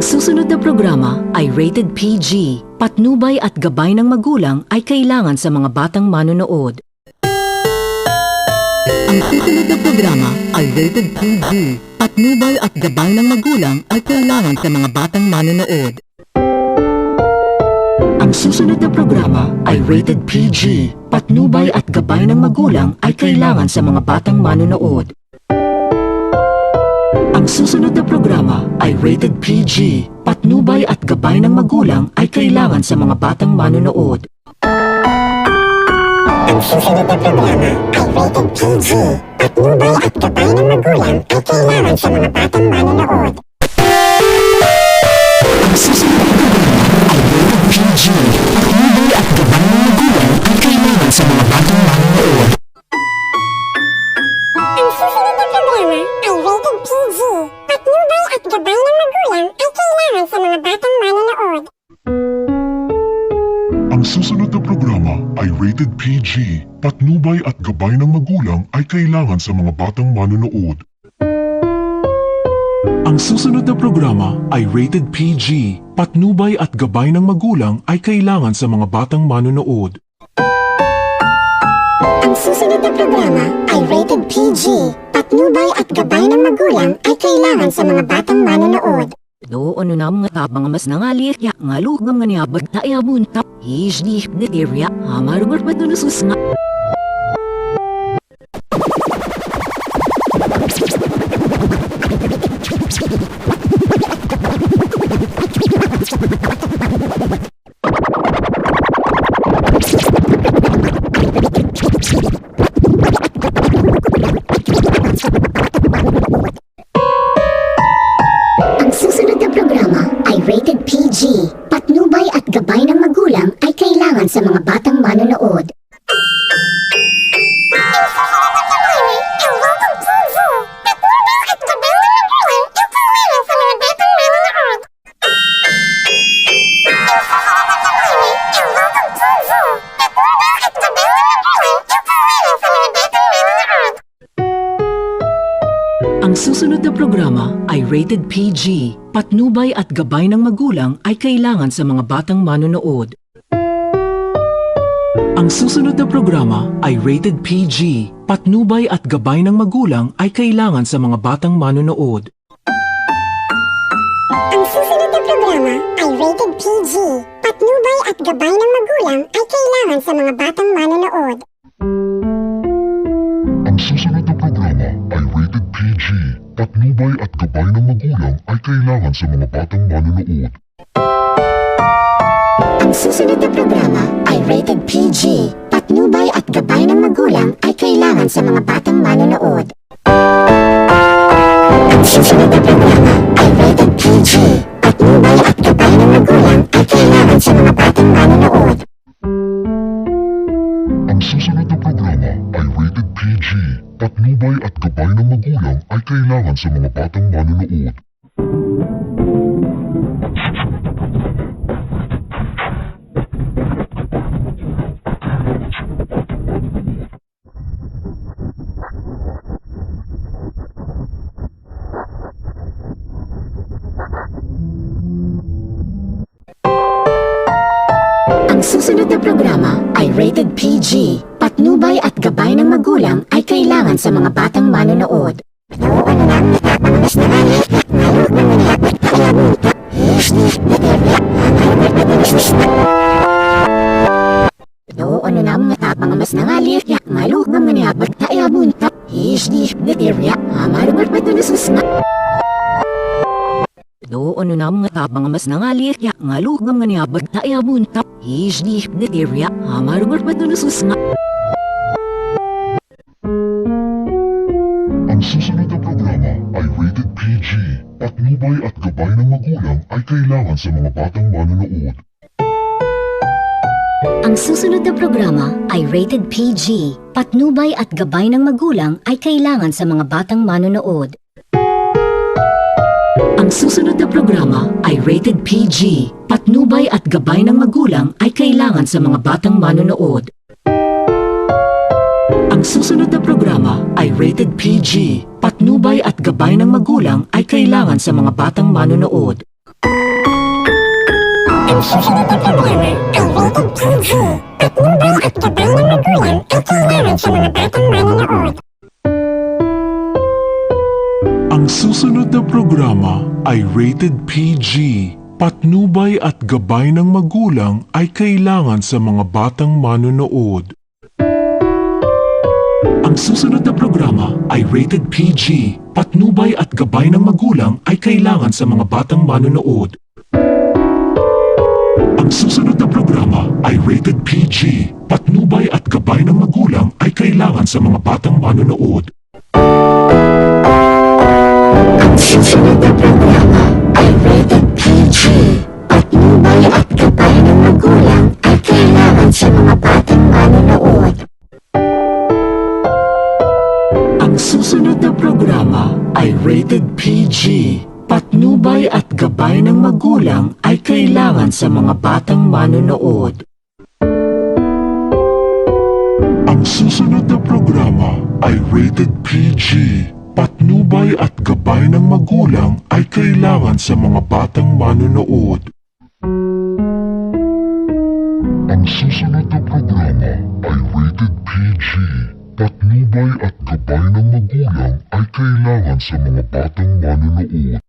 Ang susunod na programa ay rated PG. Patnubay at gabay ng magulang ay kailangan sa mga batang manonood. Ang susunod na programa ay rated PG. Patnubay at gabay ng magulang ay kailangan sa mga batang manonood. Ang susunod na programa ay rated PG. Patnubay at gabay ng magulang ay kailangan sa mga batang manonood. Ang susunod na programa ay rated PG. Patnubay at gabay ng magulang ay kailangan sa mga batang manonood. Ang susunod na programa ay rated PG. Patnubay at gabay ng magulang ay kailangan sa mga batang manonood. Ang susunod na programa ay rated PG. Patnubay at gabay ng magulang ay kailangan sa mga batang manonood. Ang susunod na programa ay rated PG. Patnubay at gabay ng magulang ay kailangan sa mga batang manonood. Ang susunod na programa ay rated PG. Patnubay at gabay ng magulang ay kailangan sa mga batang manonood. Ang susunod na programa ay rated PG. Patnubay at gabay ng magulang ay kailangan sa mga batang manonood. Ang susunod na programa ay rated PG. Patnubay at gabay ng magulang ay kailangan sa mga batang manonood. Doon na mga tabang mas nangalit ya nga lugam nga niyabag na iabunta. Hijdi hipneteria hamarugar pa doon sus nga. Ang susunod na programa ay rated PG. Patnubay at gabay ng magulang ay kailangan sa mga batang manonood. Ang susunod na programa ay rated PG. Patnubay at gabay ng magulang ay kailangan sa mga batang manonood. Ang susunod na programa ay rated PG. Patnubay at gabay ng magulang ay kailangan sa mga batang manonood. Ang susunod na programa ay rated PG. Patnubay at gabay ng magulang ay kailangan sa mga batang manonood. Ang susunod na programa ay rated PG. Patnubay at gabay ng magulang ay kailangan sa mga batang manonood. Ang susunod na programa ay rated PG. Patnubay at gabay ng magulang ay kailangan sa mga batang manonood. Ang susunod na programa ay rated PG. Patnubay at gabay ng magulang ay kailangan sa mga batang manonood. Ang susunod na programa ay rated PG. Patnubay at gabay ng magulang ay kailangan sa mga batang manonood. Ang susunod na programa ay rated PG. Patnubay at gabay ng magulang ay kailangan sa mga batang manonood. Doon na mga tapang mas nangalit ya nga lugam nga niyabag na iabunta. Hijdi hipneteria hamarugar pa doon sus nga. Doon na mga tabang mas nangalit ya nga lugam nga niyabag na iabunta. Hijdi hipneteria hamarugar pa doon sus nga. Ang susunod na programa ay rated PG. Patnubay at gabay ng magulang ay kailangan sa mga batang manonood. Ang susunod na programa ay rated PG. Patnubay at gabay ng magulang ay kailangan sa mga batang manonood. Ang susunod na programa ay rated PG. Patnubay at gabay ng magulang ay kailangan sa mga batang manonood. Ang susunod na programa ay rated PG. Patnubay at gabay ng magulang ay kailangan sa mga batang manonood. Ang susunod na programa ay rated PG. Patnubay at gabay ng magulang ay kailangan sa mga batang manonood. Ang susunod na programa ay rated PG. Patnubay at gabay ng magulang ay kailangan sa mga batang manonood. Ang susunod na programa ay rated PG. Patnubay at gabay ng magulang ay kailangan sa mga batang manonood. Ang susunod na programa ay rated PG. Patnubay at gabay ng magulang ay kailangan sa mga batang manonood. Ang susunod na programa ay rated PG. Patnubay at gabay ng magulang ay kailangan sa mga batang manonood. Ang susunod na programa ay rated PG. Patnubay at gabay ng magulang ay kailangan sa mga batang manonood. Ang susunod na programa ay rated PG. Patnubay at gabay ng magulang ay kailangan sa mga batang manonood. Ang susunod na programa ay rated PG. Patnubay at gabay ng magulang ay kailangan sa mga batang manonood.